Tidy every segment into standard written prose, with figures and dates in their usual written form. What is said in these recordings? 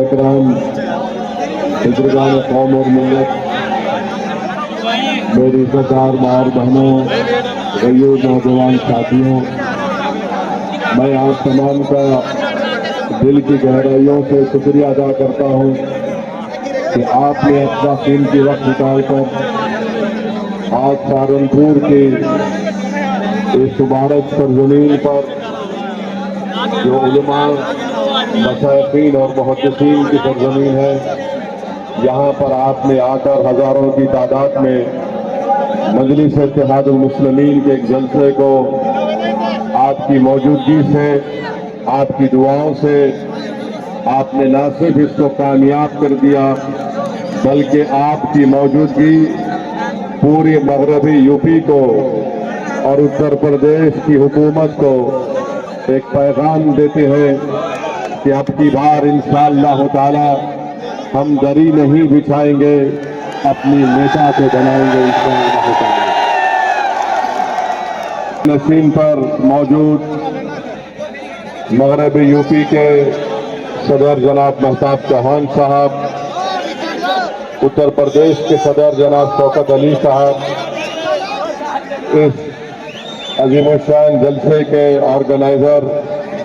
इकराम, बुजुर्गान कौम और मिल्लत, मेरी इज़्ज़तदार माँ और बहनों, गैयों नौजवान साथियों, मैं आप तमाम का दिल की गहराइयों से शुक्रिया अदा करता हूँ कि आपने अपना कीमती वक्त निकालकर आज सहारनपुर की इस मुबारक सरजमीन पर जो उलमा, मशाइखीन और मुहद्दिसीन की सरजमीन है, यहाँ पर आपने आकर हजारों की तादाद में मजलिस इत्तेहादुल मुस्लिमीन के एक जलसे को आपकी मौजूदगी से, आपकी दुआओं से आपने न सिर्फ इसको कामयाब कर दिया, बल्कि आपकी मौजूदगी पूरी मगरबी यूपी को और उत्तर प्रदेश की हुकूमत को एक पैगाम देते हैं कि अब की बार इंशाअल्लाह ताला हम दरी नहीं बिछाएंगे, अपनी नेता को बनाएंगे इंशाअल्लाह ताला। नशीन पर मौजूद मगरबी यूपी के सदर जनाब महताब चौहान साहब, उत्तर प्रदेश के सदर जनाब शौकत अली साहब, इस अजीमुशान जलसे के ऑर्गेनाइजर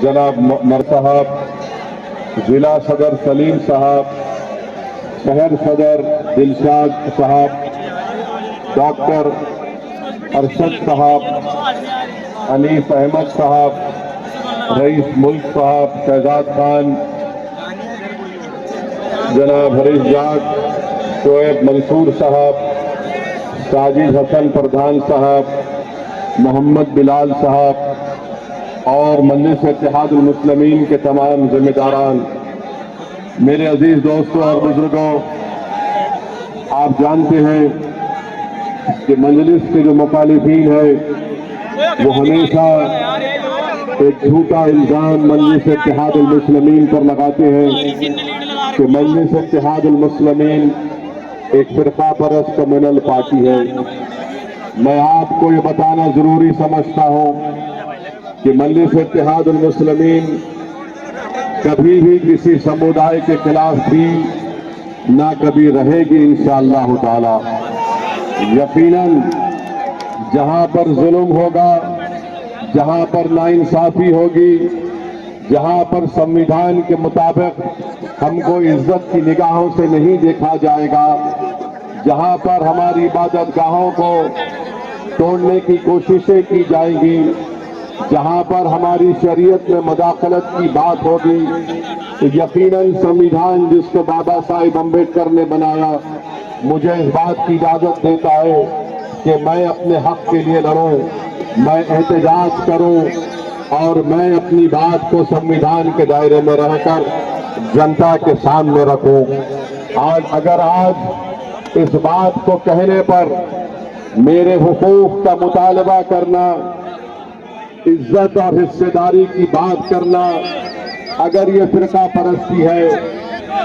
जनाब मर साहब, जिला सदर सलीम साहब, शहर सदर दिलशाद साहब, डॉक्टर अरशद साहब, अनीस अहमद साहब, रईस मुल्क साहब, शहजाद खान, जनाब हरीश जाट, शोएब मंसूर साहब, साजिद हसन प्रधान साहब, मोहम्मद बिलाल साहब और मजलिस इत्तेहादुल मुस्लिमीन के तमाम जिम्मेदारान, मेरे अजीज दोस्तों और बुजुर्गों, आप जानते हैं कि मजलिस के जो मुखालिफीन है वो हमेशा एक झूठा इल्जाम मजलिस इत्तेहादुल मुस्लिमीन पर लगाते हैं कि मजलिस इत्तेहादुल मुस्लिमीन एक फिरका परस्त कम्युनल पार्टी है। मैं आपको ये बताना जरूरी समझता हूँ कि मजलिस इत्तेहादुल मुस्लिमीन कभी भी किसी समुदाय के खिलाफ भी ना कभी रहेगी इंशाअल्लाह ताला। यकीनन जहां पर जुल्म होगा, जहां पर नाइंसाफी होगी, जहां पर संविधान के मुताबिक हमको इज्जत की निगाहों से नहीं देखा जाएगा, जहां पर हमारी इबादत गाहों को तोड़ने की कोशिशें की जाएंगी, जहां पर हमारी शरीयत में मदाखलत की बात होगी, तो यकीनन संविधान जिसको बाबा साहिब अम्बेडकर ने बनाया मुझे इस बात की इजाजत देता है कि मैं अपने हक के लिए लड़ूं, मैं एहतजाज करूं और मैं अपनी बात को संविधान के दायरे में रहकर जनता के सामने रखूं। आज इस बात को कहने पर मेरे हुकूक का मुतालबा करना, इज्जत और हिस्सेदारी की बात करना अगर ये फिरका परस्ती है,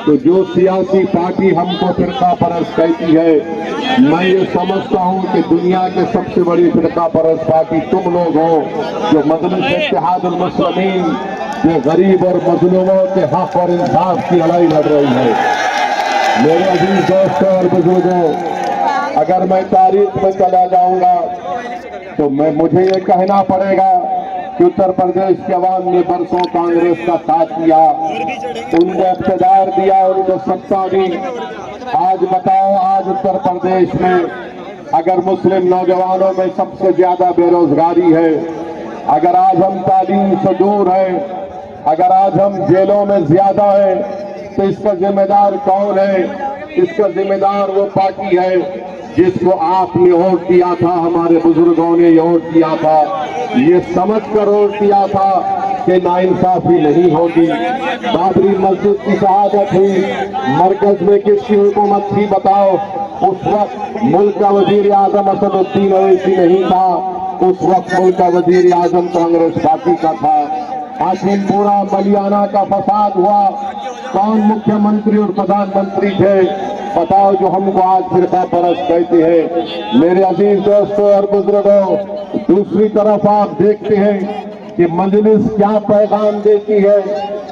तो जो सियासी पार्टी हमको फिरका परस्त कहती है, मैं ये समझता हूँ कि दुनिया के सबसे बड़ी फिरका परस्त पार्टी तुम लोग हो, जो मजलिस इत्तेहादुल मुस्लिमीन जो गरीब और मजलूमों के हक और इंसाफ की लड़ाई लड़ रही है। मेरे अजीज दोस्तों और बुजुर्गों, अगर मैं तारीख में चला जाऊंगा तो मुझे ये कहना पड़ेगा कि उत्तर प्रदेश के अवाम ने बरसों कांग्रेस का साथ दिया, उनको इख्तियार दिया, उनको सत्ता दी। आज बताओ, आज उत्तर प्रदेश में अगर मुस्लिम नौजवानों में सबसे ज्यादा बेरोजगारी है, अगर आज हम तालीम से दूर हैं, अगर आज हम जेलों में ज्यादा है, तो इसका जिम्मेदार कौन है? इसका जिम्मेदार वो पार्टी है जिसको आपने वोट दिया था, हमारे बुजुर्गों ने वोट दिया था, ये समझ कर वोट दिया था कि नाइंसाफी नहीं होगी। बाबरी मस्जिद की शहादत हुई, मरकज में किसकी हुकूमत थी बताओ? उस वक्त मुल्क का वजीर आजम असदुद्दीन ओवैसी नहीं था, उस वक्त मुल्क का वजीर आजम कांग्रेस पार्टी का था। हाशिमपुरा मलियाना का फसाद हुआ, कौन मुख्यमंत्री और प्रधानमंत्री थे बताओ, जो हमको आज फिरका परस्त कहते हैं। मेरे अजीज दोस्तों और बुजुर्गों, दूसरी तरफ आप देखते हैं कि मजलिस क्या पैगाम देती है।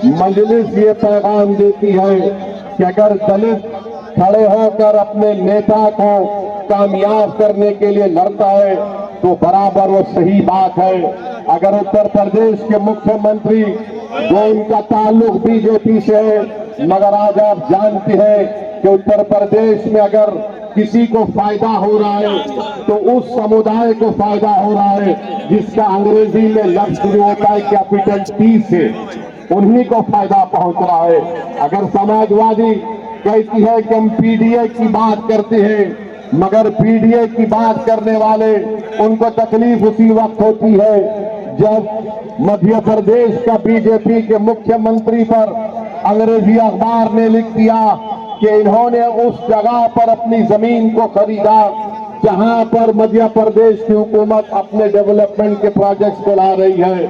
मजलिस ये पैगाम देती है कि अगर दलित खड़े होकर अपने नेता को कामयाब करने के लिए लड़ता है तो बराबर वो सही बात है। अगर उत्तर प्रदेश के मुख्यमंत्री जो उनका ताल्लुक बीजेपी से है, मगर आज आप जानते हैं कि उत्तर प्रदेश में अगर किसी को फायदा हो रहा है तो उस समुदाय को फायदा हो रहा है जिसका अंग्रेजी में लफ्ज शुरू होता है कैपिटल टी से, उन्हीं को फायदा पहुंच रहा है। अगर समाजवादी कहती है कि हम पीडीए की बात करते हैं, मगर पीडीए की बात करने वाले उनको तकलीफ उसी वक्त होती है जब मध्य प्रदेश का बीजेपी के मुख्यमंत्री पर अंग्रेजी अखबार ने लिख दिया कि इन्होंने उस जगह पर अपनी जमीन को खरीदा जहां पर मध्य प्रदेश की हुकूमत अपने डेवलपमेंट के प्रोजेक्ट्स को ला रही है।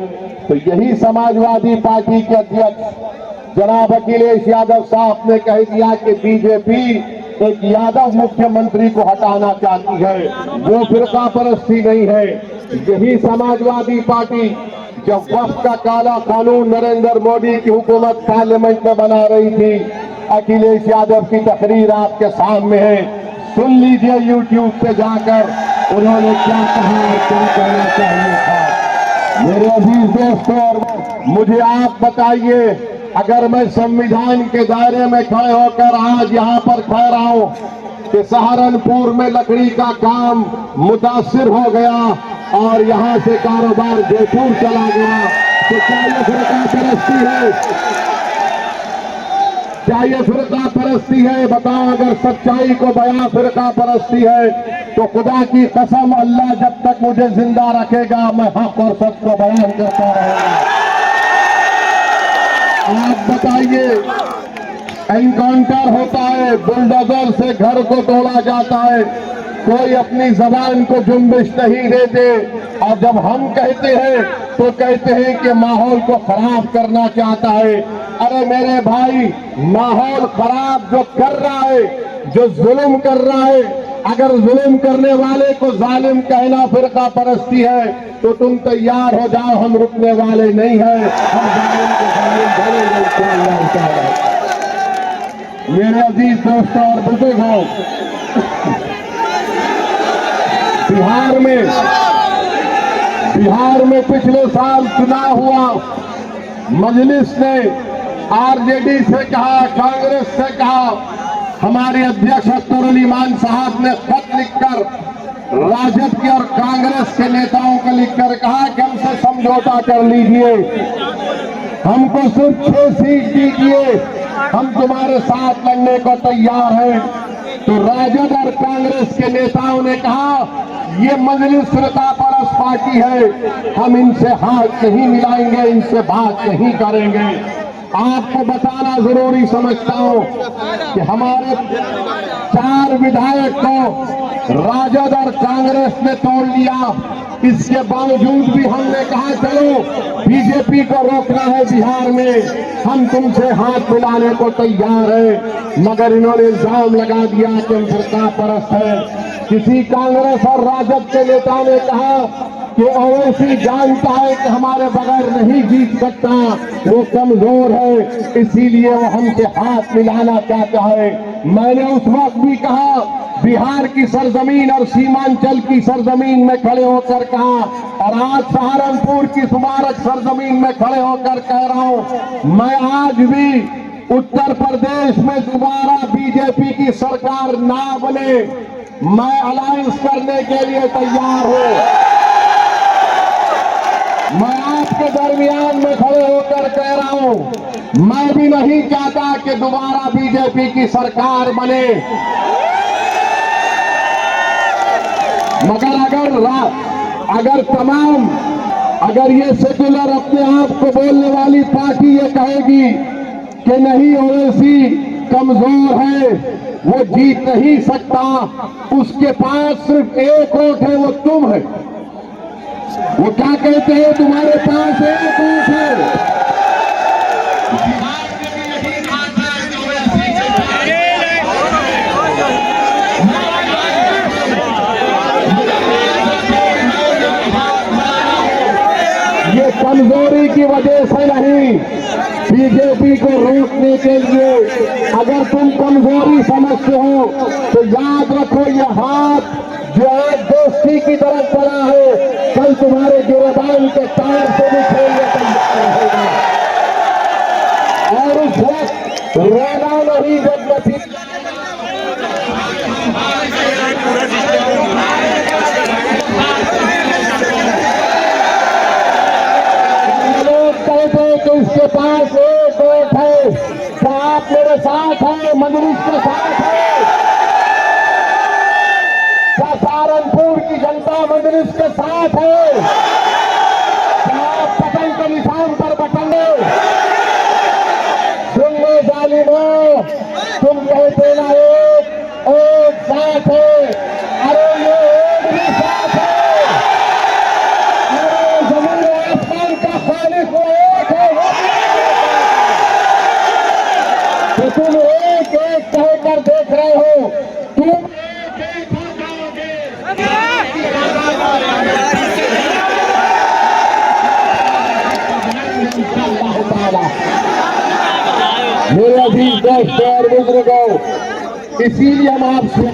तो यही समाजवादी पार्टी के अध्यक्ष जनाब अखिलेश यादव साहब ने कह दिया कि बीजेपी एक यादव मुख्यमंत्री को हटाना चाहती है, वो फिरका परस्ती नहीं है। यही समाजवादी पार्टी जब वक्फ का काला कानून नरेंद्र मोदी की हुकूमत पार्लियामेंट में बना रही थी, अखिलेश यादव की तकरीर आपके सामने है, सुन लीजिए यूट्यूब पे जाकर उन्होंने क्या कहा और क्या कहना चाहिए था। मेरे अजीज दोस्तों, मुझे आप बताइए, अगर मैं संविधान के दायरे में खड़े होकर आज यहाँ पर कह रहा हूँ कि सहारनपुर में लकड़ी का काम मुतासिर हो गया और यहाँ से कारोबार जयपुर चला गया, तो क्या ये फिरका परस्ती है? क्या ये फिरका परस्ती है? बताओ, अगर सच्चाई को बयां फिरका परस्ती है तो खुदा की कसम अल्लाह जब तक मुझे जिंदा रखेगा मैं हक और सच को बयान करता रहूंगा। आप बताइए, एनकाउंटर होता है, बुलडोजर से घर को तोड़ा जाता है, कोई अपनी जबान को जुम्बिश नहीं देते, और जब हम कहते हैं तो कहते हैं कि माहौल को खराब करना चाहता है। अरे मेरे भाई, माहौल खराब जो कर रहा है, जो जुल्म कर रहा है, अगर जुल्म करने वाले को जालिम कहना फिरका परस्ती है तो तुम तैयार हो जाओ, हम रुकने वाले नहीं हैं, हम जालिम को जालिम बोलेंगे इंशाअल्लाह। मेरे अजीज दोस्तों और बुजुर्गों, बिहार में पिछले साल चुनाव हुआ, मजलिस ने आरजेडी से कहा, कांग्रेस से कहा, हमारे अध्यक्ष अख्तर अली मान साहब ने खत लिखकर राजद के और कांग्रेस के नेताओं को लिखकर कहा कि हमसे समझौता कर लीजिए, हमको सिर्फ 6 सीट दीजिए, हम तुम्हारे साथ लड़ने को तैयार हैं। तो राजद और कांग्रेस के नेताओं ने कहा ये मजलिस फिरका परस्त पार्टी है, हम इनसे हाथ नहीं मिलाएंगे, इनसे बात नहीं करेंगे। आपको बताना जरूरी समझता हूं कि हमारे 4 विधायक को राजद और कांग्रेस ने तोड़ लिया, इसके बावजूद भी हमने कहा चलो बीजेपी को रोकना है बिहार में, हम तुमसे हाथ मिलाने को तैयार है, मगर इन्होंने इल्जाम लगा दिया कि हम फिरका परस्त है। किसी कांग्रेस और राजद के नेता ने कहा कि ओवैसी जानता है कि हमारे बगैर नहीं जीत सकता, वो कमजोर है, इसीलिए वो हमसे हाथ मिलाना चाहता है। मैंने उस वक्त भी कहा, बिहार की सरजमीन और सीमांचल की सरजमीन में खड़े होकर कहा, और आज सहारनपुर की स्मारक सरजमीन में खड़े होकर कह रहा हूं, मैं आज भी उत्तर प्रदेश में दोबारा बीजेपी की सरकार ना बने, मैं अलायंस करने के लिए तैयार हूं। मैं आपके दरमियान में खड़े होकर कह रहा हूं, मैं भी नहीं चाहता कि दोबारा बीजेपी की सरकार बने, मगर अगर ये सेक्युलर अपने आप को बोलने वाली पार्टी ये कहेगी कि नहीं ओवैसी कमजोर है, वो जीत नहीं सकता, उसके पास सिर्फ एक वोट है, वो तुम है। वो क्या कहते हैं, तुम्हारे पास एक वोट है। ये कमजोरी की वजह से नहीं, बीजेपी को रोकने के लिए अगर तुम कमजोरी समझते हो तो याद रखो ये हाथ जो आज दोस्ती की तरफ बढ़ा है कल तुम्हारे गिरबान के तार से भी खेलने तैयार रहेगा। और उस वक्त रोना नहीं जब लोग कहते कि इसके पास एक वोट है, क्या आप मेरे साथ हैं, मजलिस के साथ है? क्या सहारनपुर की जनता मजलिस के साथ है? क्या आप बटन के निशान पर बटन दो? सुन लो जालिमों, तुम कहते ना एक साथ है, अरे ये एक भी साथ है। अरे जमीन आसमान का खालिक वो एक है, वो तो तुम एक एक कहकर देख रहे हो, तुम एक एक हो जाओगे। मेरे अजीज दोस्तों और बुजुर्गों, इसीलिए हम आपसे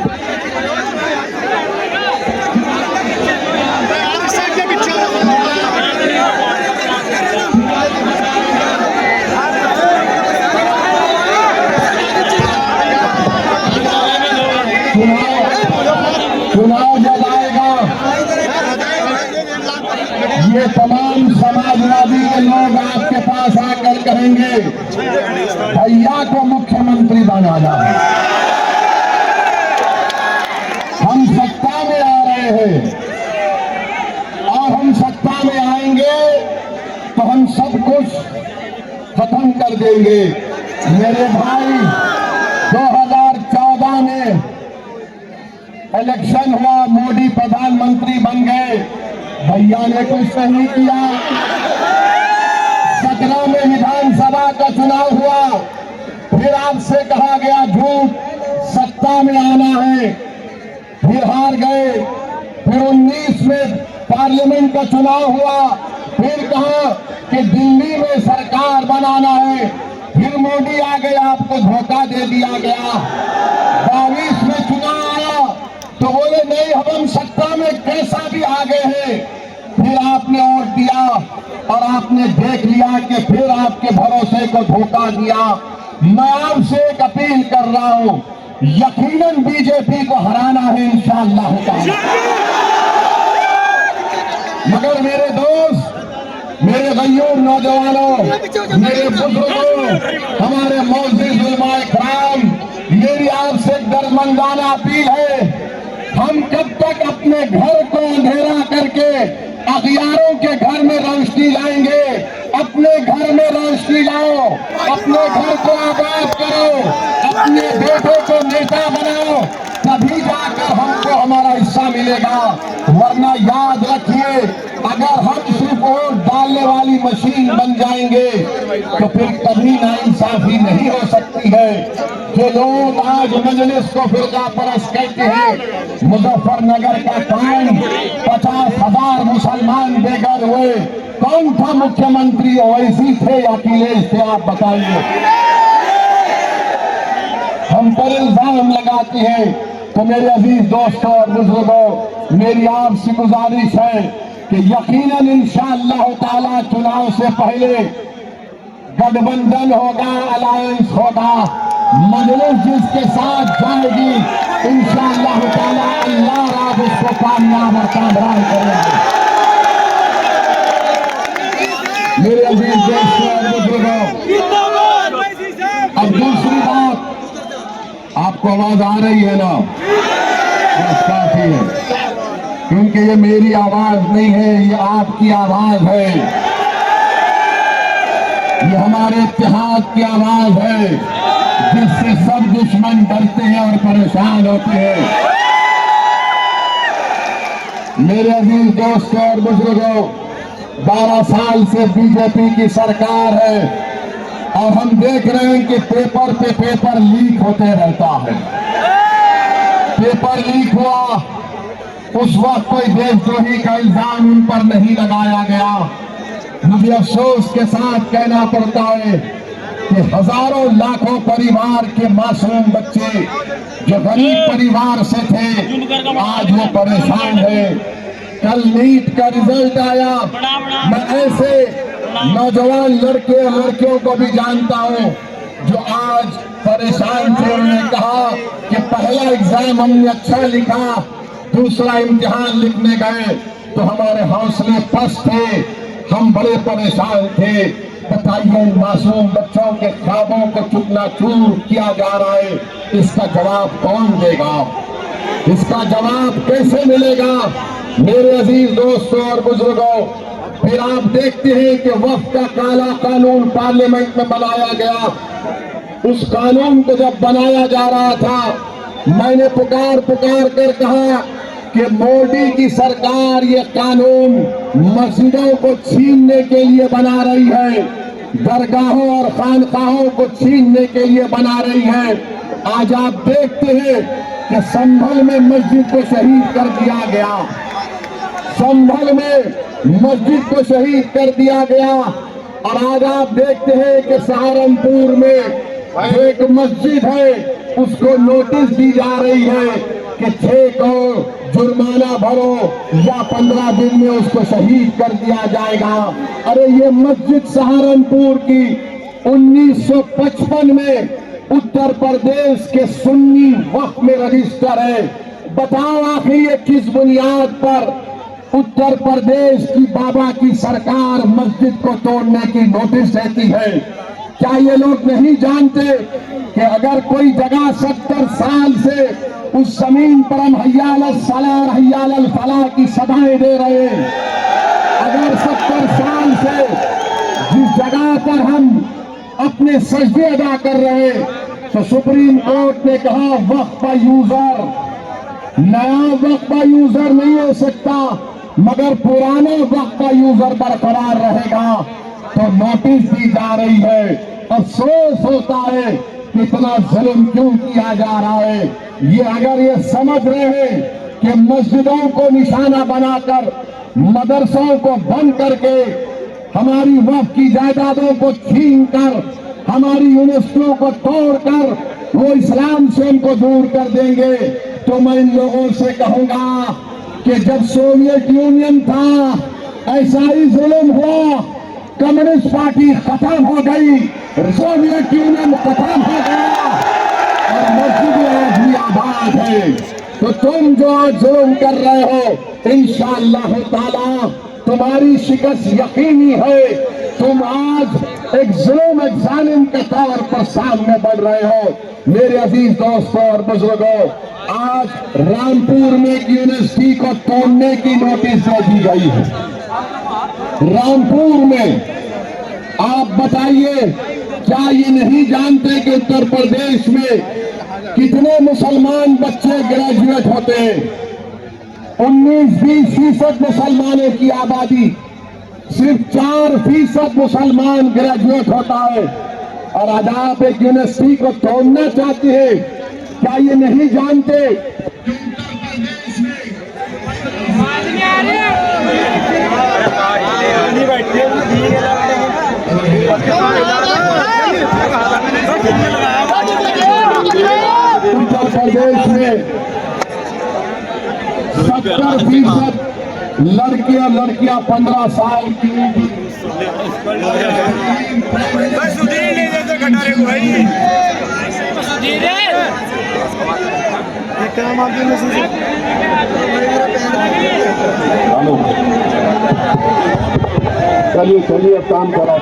चुनाव जब आएगा ये तमाम समाजवादी के लोग आपके पास आकर कहेंगे भैया को मुख्यमंत्री बनाना। हम सत्ता में आ रहे हैं और हम सत्ता में आएंगे तो हम सब कुछ खत्म कर देंगे। मेरे भाई 2014 में इलेक्शन हुआ, मोदी प्रधानमंत्री बन गए, भैया ने कुछ नहीं किया। 17 में विधानसभा का चुनाव हुआ, फिर आपसे कहा गया झूठ, सत्ता में आना है, फिर हार गए। फिर 19 में पार्लियामेंट का चुनाव हुआ, फिर कहा कि दिल्ली में सरकार बनाना है, फिर मोदी आ गए, आपको धोखा दे दिया गया। 22 में चुनाव आया तो बोले नहीं हम सत्ता में कैसा भी आ गए हैं, फिर आपने वोट दिया और आपने देख लिया कि फिर आपके भरोसे को धोखा दिया। मैं आपसे एक अपील कर रहा हूं, यकीनन बीजेपी को हराना है इंशाअल्लाह ताला। मगर मेरे दोस्त, मेरे गयूर नौजवानों, मेरे बुजुर्गों, हमारे मौजूद उलमाए कराम, मेरी आपसे दरमंदाना अपील है, हम कब तक अपने घर को अंधेरा करके अखियारों के घर में रोशनी लाएंगे? अपने घर में रोशनी लाओ, अपने घर को आबाद करो, अपने बेटों को नेता बनाओ, तभी जाकर हमको हमारा हिस्सा मिलेगा। वरना याद रखिए, अगर हम सिर्फ वोट डालने वाली मशीन बन जाएंगे तो फिर कभी नाइंसाफी नहीं हो सकती है। जो लोग आज मजलिस को फिरका परस्त कहते हैं, मुजफ्फरनगर का काम 50,000 मुसलमान बेघर हुए, कौन था मुख्यमंत्री? ओवैसी थे या अखिलेश थे? आप बताइए। हम पर इल्जाम लगाते हैं। तो मेरे अजीज दोस्तों और बुजुर्गों, मेरी आपसे गुजारिश है कि यकीनन इंशाअल्लाह ताला चुनाव से पहले गठबंधन होगा, अलायंस होगा, मजलिस जिसके साथ जाएगी इंशाअल्लाह ताला अल्लाह राब उसको कामयाब और कामरान करेंगे। मेरे अजीज दोस्तों और बुजुर्गों, अब दूसरी बात, आपको आवाज आ रही है ना? बस काफी है, क्योंकि ये मेरी आवाज नहीं है, ये आपकी आवाज है, ये हमारे इत्तेहाद की आवाज है, जिससे सब दुश्मन डरते हैं और परेशान होते हैं। मेरे अजीज दोस्तों और बुजुर्गों, 12 साल से बीजेपी की सरकार है और हम देख रहे हैं कि पेपर पे पेपर लीक होते रहता है। पेपर लीक हुआ, उस वक्त कोई देशद्रोही का इल्जाम उन पर नहीं लगाया गया। मुझे अफसोस के साथ कहना पड़ता है कि हजारों लाखों परिवार के मासूम बच्चे जो गरीब परिवार से थे आज वो परेशान है। कल नीट का रिजल्ट आया, मैं ऐसे नौजवान लड़के और लड़कियों को भी जानता हूं जो आज परेशान थे। उन्होंने कहा कि पहला एग्जाम हमने अच्छा लिखा, दूसरा इम्तिहान लिखने गए तो हमारे हौसले पस्त थे, हम बड़े परेशान थे। बताइए इन मासूम बच्चों के ख्वाबों को चूर किया जा रहा है, इसका जवाब कौन देगा? इसका जवाब कैसे मिलेगा? मेरे अजीज दोस्तों और बुजुर्गों, फिर आप देखते हैं कि वक्त का काला कानून पार्लियामेंट में बनाया गया। उस कानून को जब बनाया जा रहा था, मैंने पुकार कर कहा कि मोदी की सरकार ये कानून मस्जिदों को छीनने के लिए बना रही है, दरगाहों और खानकाहों को छीनने के लिए बना रही है। आज आप देखते हैं कि संभल में मस्जिद को शहीद कर दिया गया, संभल में मस्जिद को शहीद कर दिया गया। और आज आप देखते हैं कि सहारनपुर में जो एक मस्जिद है उसको नोटिस दी जा रही है कि 6 करोड़ जुर्माना भरो या 15 दिन में उसको शहीद कर दिया जाएगा। अरे ये मस्जिद सहारनपुर की 1955 में उत्तर प्रदेश के सुन्नी वक्फ में रजिस्टर है। बताओ आखिर ये किस बुनियाद पर उत्तर प्रदेश की बाबा की सरकार मस्जिद को तोड़ने की नोटिस देती है? क्या ये लोग नहीं जानते कि अगर कोई जगह 70 साल से उस जमीन पर हम हय्या अल सलाह और हय्या अल फलाह की सदाएं दे रहे हैं, अगर 70 साल से जिस जगह पर हम अपने सजदे अदा कर रहे हैं, तो सुप्रीम कोर्ट ने कहा वक्फ यूजर, नया वक्फ यूजर नहीं हो सकता मगर पुराना वक्फ यूजर बरकरार रहेगा। तो नोटिस दी जा रही है। अफसोस होता है कि इतना जुल्म क्यों किया जा रहा है। ये अगर ये समझ रहे हैं कि मस्जिदों को निशाना बनाकर, मदरसों को बंद करके, हमारी वक्फ की जायदादों को छीन कर, हमारी यूनिवर्सिटियों को तोड़कर वो इस्लाम से उनको दूर कर देंगे, तो मैं इन लोगों से कहूंगा कि जब सोवियत यूनियन था ऐसा ही जुल्म हुआ, कम्युनिस्ट पार्टी खत्म हो गई, सोवियत यूनियन खत्म हो गया और मस्जिद आज भी आबाद है। तो तुम जो आज जुल्म कर रहे हो, इंशाअल्लाह ताला तुम्हारी शिकस्त यकीनी है। तुम आज एक जुल्म जालिम के तौर पर सामने बढ़ रहे हो। मेरे अजीज दोस्तों और बुजुर्गों, आज रामपुर में एक यूनिवर्सिटी को तोड़ने की नोटिस दे दी गई है। रामपुर में आप बताइए, क्या ये नहीं जानते कि उत्तर प्रदेश में कितने मुसलमान बच्चे ग्रेजुएट होते हैं? 19-20% मुसलमानों की आबादी, सिर्फ 4% मुसलमान ग्रेजुएट होता है। और आज आप एक यूनिवर्सिटी को तोड़ना चाहते हैं। क्या ये नहीं जानते उत्तर प्रदेश में 70% लड़के और लड़कियां 15 साल की चलिए चलिए अब काम करो।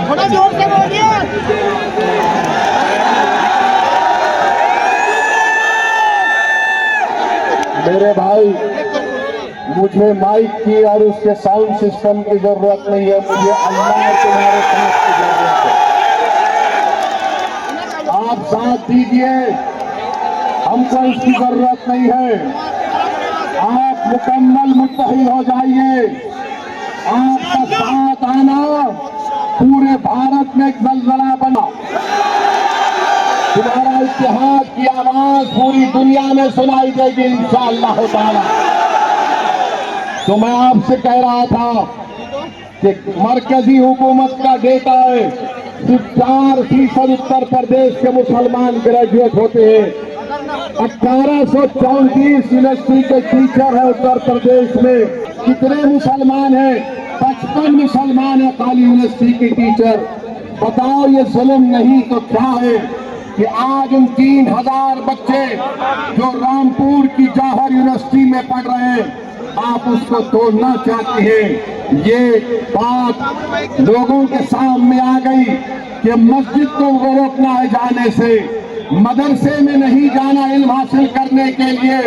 थोड़ा जोर से बोलिए। मेरे भाई, मुझे माइक की और उसके साउंड सिस्टम की जरूरत नहीं है, मुझे अल्लाह तुम्हारे साथ की जरूरत है। आप साथ दीजिए, हमको इसकी जरूरत नहीं है। आप मुकम्मल मुत्तहिद हो जाइए। आपका साथ आना पूरे भारत में एक जलजला बना। तुम्हारा इत्तेहाद की आवाज पूरी दुनिया में सुनाई देगी इंशाअल्लाह ताला। तो मैं आपसे कह रहा था कि मरकजी हुकूमत का डेटा है सिर्फ 4% उत्तर प्रदेश के मुसलमान ग्रेजुएट होते हैं। 1834 यूनिवर्सिटी के टीचर है उत्तर प्रदेश में। कितने मुसलमान हैं? 55 मुसलमान है खाली यूनिवर्सिटी के टीचर। बताओ ये जुल्म नहीं तो क्या है कि आज उन 3000 बच्चे जो रामपुर की जौहर यूनिवर्सिटी में पढ़ रहे हैं, आप उसको तोड़ना चाहते हैं। ये बात लोगों के सामने आ गई कि मस्जिद को रोकना है जाने से, मदरसे में नहीं जाना इल्म हासिल करने के लिए,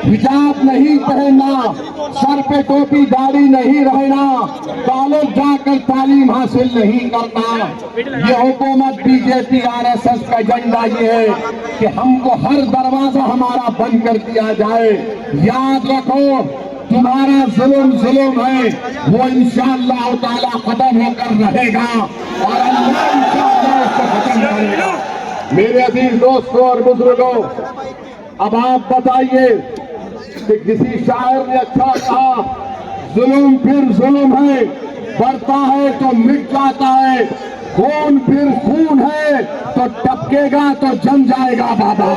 हिजाब नहीं पहनना, सर पे टोपी दाढ़ी नहीं रहना, कॉलेज जाकर तालीम हासिल नहीं करना। ये हुकूमत बीजेपी आरएसएस का एजेंडा ये है कि हमको हर दरवाजा हमारा बंद कर दिया जाए। याद रखो, तुम्हारा जुल्म है वो इंशाअल्लाह ताला खत्म होकर रहेगा और अल्लाह इंशाअल्लाह उसको खत्म करेगा। मेरे अजीज दोस्तों और बुजुर्गों, अब आप बताइए कि किसी शायर ने अच्छा कहा, जुल्म फिर जुल्म है, बढ़ता है तो मिट जाता है, खून फिर खून है तो टपकेगा तो जम जाएगा बाबा,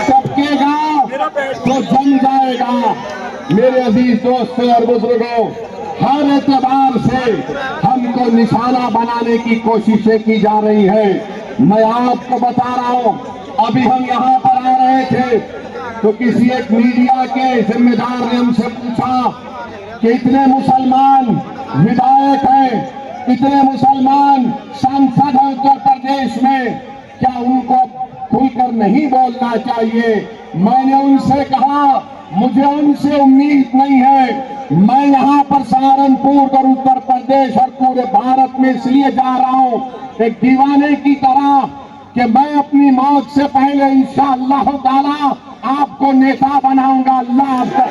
टपकेगा तो जम जाएगा। मेरे अजीज दोस्तों और बुजुर्गों, हर एतबार से हमको निशाना बनाने की कोशिशें की जा रही है। मैं आपको बता रहा हूं, अभी हम यहाँ पर आ रहे थे तो किसी एक मीडिया के जिम्मेदार ने हमसे पूछा कि इतने मुसलमान विधायक हैं, इतने मुसलमान सांसद हैं उत्तर प्रदेश में, क्या उनको खुलकर नहीं बोलना चाहिए? मैंने उनसे कहा, मुझे उनसे उम्मीद नहीं है। मैं यहाँ पर सहारनपुर और उत्तर प्रदेश और पूरे भारत में इसलिए जा रहा हूँ एक दीवाने की तरह कि मैं अपनी मौत से पहले इंशाअल्लाह ताला आपको नेता बनाऊंगा। अल्लाह आपको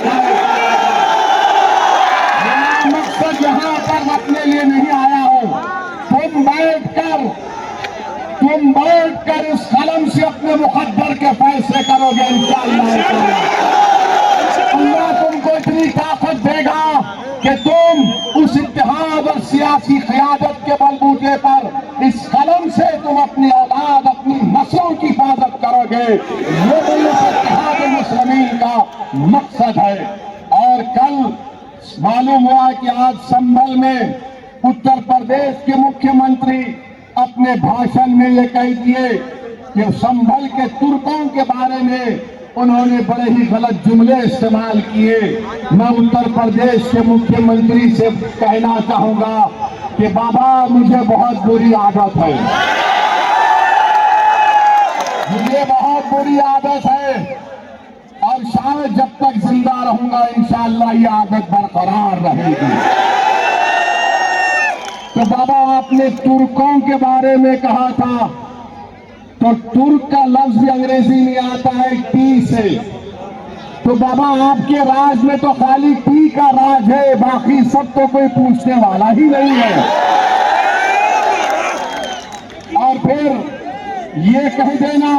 मेरा मकसद यहाँ पर अपने लिए नहीं आया हूँ। तुम बैठकर इस कलम से अपने मुकद्दर के फैसले करोगे इंशाअल्लाह। अल्लाह तुमको इतनी ताकत देगा कि तुम उस इत्तेहाद और सियासी क़यादत के बलबूते पर इस कलम से तुम अपनी औलाद, अपनी नस्लों की हिफाजत करोगे। ये इत्तेहाद मुस्लिमीन का मकसद है। और कल मालूम हुआ कि आज संभल में उत्तर प्रदेश के मुख्यमंत्री अपने भाषण में ये कह दिए कि संभल के तुर्कों के बारे में उन्होंने बड़े ही गलत जुमले इस्तेमाल किए। मैं उत्तर प्रदेश के मुख्यमंत्री से कहना चाहूंगा कि बाबा, मुझे बहुत बुरी आदत है, मुझे बहुत बुरी आदत है और शायद जब तक जिंदा रहूंगा इंशाअल्लाह ये आदत बरकरार रहेगी। तो बाबा, आपने तुर्कों के बारे में कहा था, तो तुर्क का लफ्ज भी अंग्रेजी में आता है टी से। तो बाबा, आपके राज में तो खाली टी का राज है, बाकी सब तो कोई पूछने वाला ही नहीं है। और फिर ये कह देना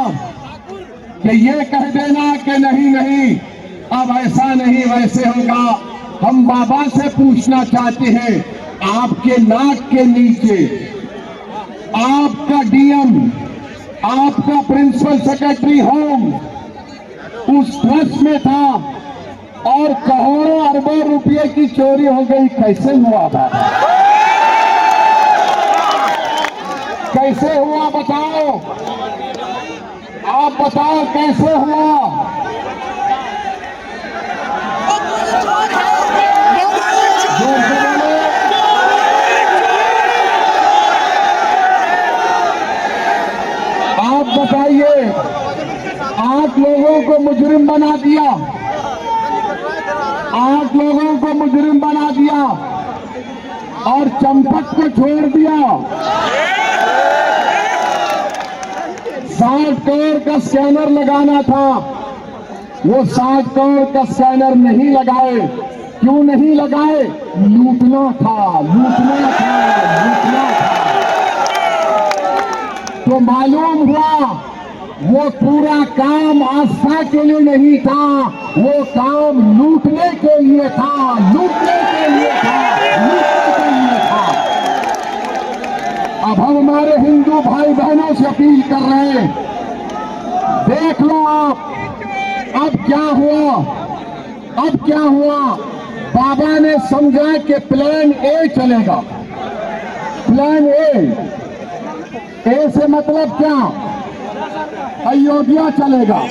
कि नहीं, अब ऐसा नहीं वैसे होगा। हम बाबा से पूछना चाहते हैं, आपके नाक के नीचे आपका डीएम, आपका प्रिंसिपल सेक्रेटरी होम उस ट्रस्ट में था और करोड़ों अरबों रुपए की चोरी हो गई। कैसे हुआ था? कैसे हुआ बताओ? आप बताओ कैसे हुआ? आप बताइए। 8 लोगों को मुजरिम बना दिया, 8 लोगों को मुजरिम बना दिया और चंपक को छोड़ दिया। 60 करोड़ का स्कैनर लगाना था, वो 60 करोड़ का स्कैनर नहीं लगाए। क्यों नहीं लगाए? लूटना था। तो मालूम हुआ वो पूरा काम आस्था के लिए नहीं था, वो काम लूटने के लिए था, लूटने के लिए था, लूटने के लिए था। अब हम हमारे हिंदू भाई बहनों से अपील कर रहे हैं, देख लो आप अब क्या हुआ, अब क्या हुआ। बाबा ने समझा कि प्लान ए चलेगा, प्लान ए से मतलब क्या, अयोध्या चलेगा।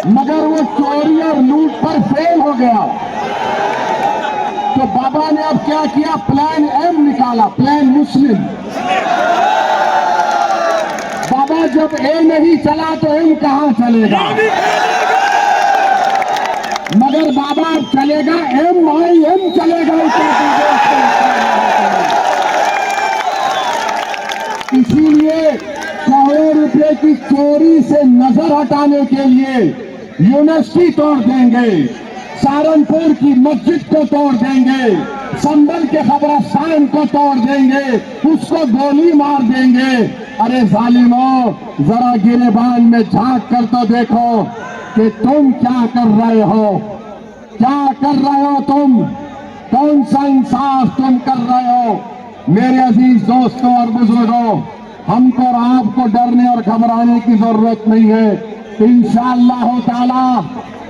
मगर वो चोरी और लूट पर फेल हो गया, तो बाबा ने अब क्या किया, प्लान एम निकाला, प्लान मुस्लिम। बाबा जब ए नहीं चला तो एम कहां चलेगा। मगर बाबा चलेगा MIM चलेगा उत्तर प्रदेश में। इसीलिए करोड़ों रुपए की चोरी से नजर हटाने के लिए यूनिवर्सिटी तोड़ देंगे, सहारनपुर की मस्जिद को तोड़ देंगे, संभल के कब्रिस्तान को तोड़ देंगे, उसको गोली मार देंगे। अरे जालिमों, जरा गिरेबान में झांक कर तो देखो कि तुम क्या कर रहे हो, क्या कर रहे हो तुम, कौन सा इंसाफ तुम कर रहे हो। मेरे अजीज दोस्तों और बुजुर्गों, हमको और आपको डरने और घबराने की जरूरत नहीं है। इंशाअल्लाह ताला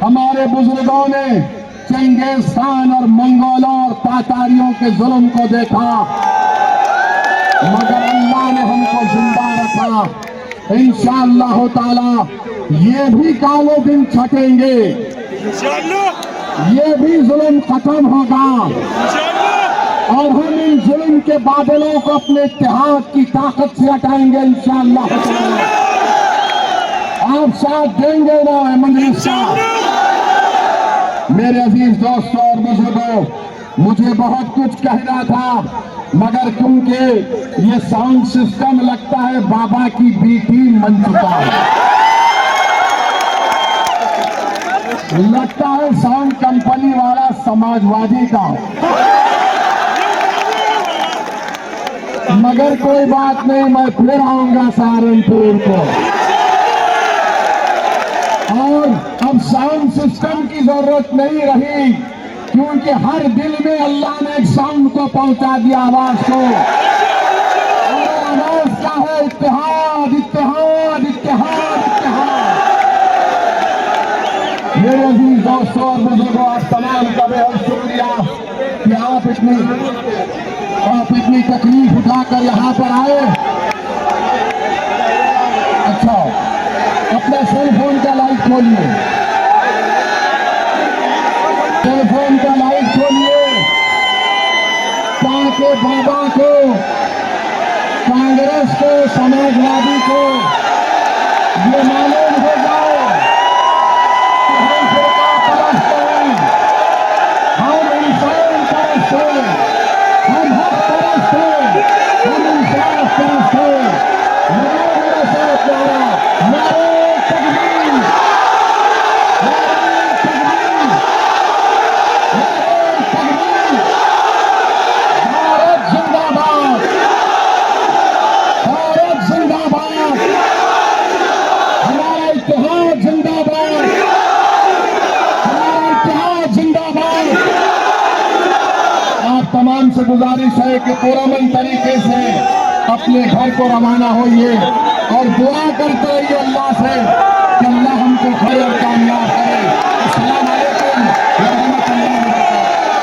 हमारे बुजुर्गों ने चंगेज खान और मंगोलों और तातारियों के जुल्म को देखा, मगर अल्लाह ने हमको जिंदा रखा। इंशाअल्लाह ताला ये भी काले दिन छटेंगे, ये भी जुल्म खत्म होगा और हम इन जुल्म के बादलों को अपने इत्तेहाद की ताकत से हटाएंगे इंशाअल्लाह। आप साथ देंगे ना मजलिस साहब। मेरे अजीज दोस्तों और बुजुर्गों, मुझे बहुत कुछ कहना था, मगर क्योंकि ये साउंड सिस्टम लगता है बाबा की बी टीम बन चुका है, लगता है साउंड कंपनी वाला समाजवादी का। मगर कोई बात नहीं, मैं फिर आऊंगा सहारनपुर को। और अब साउंड सिस्टम की जरूरत नहीं रही, क्योंकि हर दिल में अल्लाह ने एक साउंड को पहुंचा दिया, आवाज को। और आवाज क्या है, इत्तेहाद, इत्तेहाद, इत्तेहाद, इत्तेहाद। मेरे अजीज दोस्तों और बुजुर्गों, आप तमाम का बेहद शुक्रिया कि आप इतनी तकलीफ उठाकर यहाँ पर आए। अच्छा, अपना सेल फोन का लाइट खोलिए, सेल फोन का लाइट खोलिए, ताकि बाबा को, कांग्रेस को, समाजवादी को ये मालूम हो जाए कि हम सरकार परस्त हैं, हम इंसान परस्त हैं, हम हक परस्त हैं, हम इंसाफ परस्त हैं। मेरे साथ नारा, नारे तकबीर, नारे तकबीर, नारे तकबीर। भारत जिंदाबाद, भारत जिंदाबाद, हमारा इत्तेहाद जिंदाबाद, हमारा इत्तेहाद जिंदाबाद। आप तमाम से गुजारिश है कि पुरअमन तरीके से अपने घर को रवाना होइए और दुआ करते रहिए अल्लाह से कि अल्लाह हमको खैर और कामयाब करे। अस्सलाम वालेकुम व रहमतुल्लाहि व बरकातहू।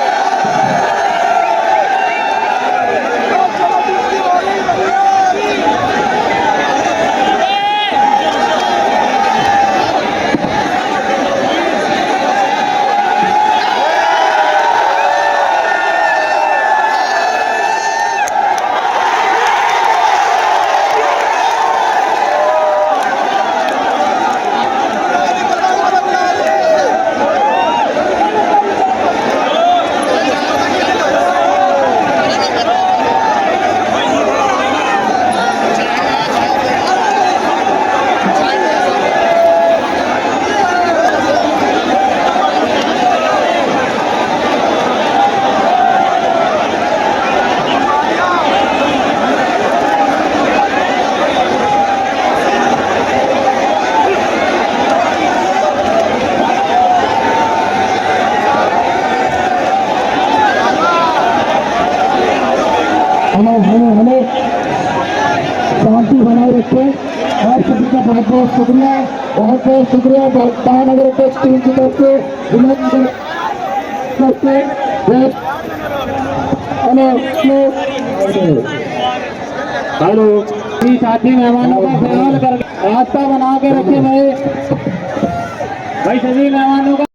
रखें। और सभी का बहुत बहुत शुक्रिया, बहुत बहुत शुक्रिया। महानगर अध्यक्ष टीम की तरफ से हेलो साथी मेहमानों का ख्याल करके रास्ता बना के रखे भाई, सभी मेहमानों का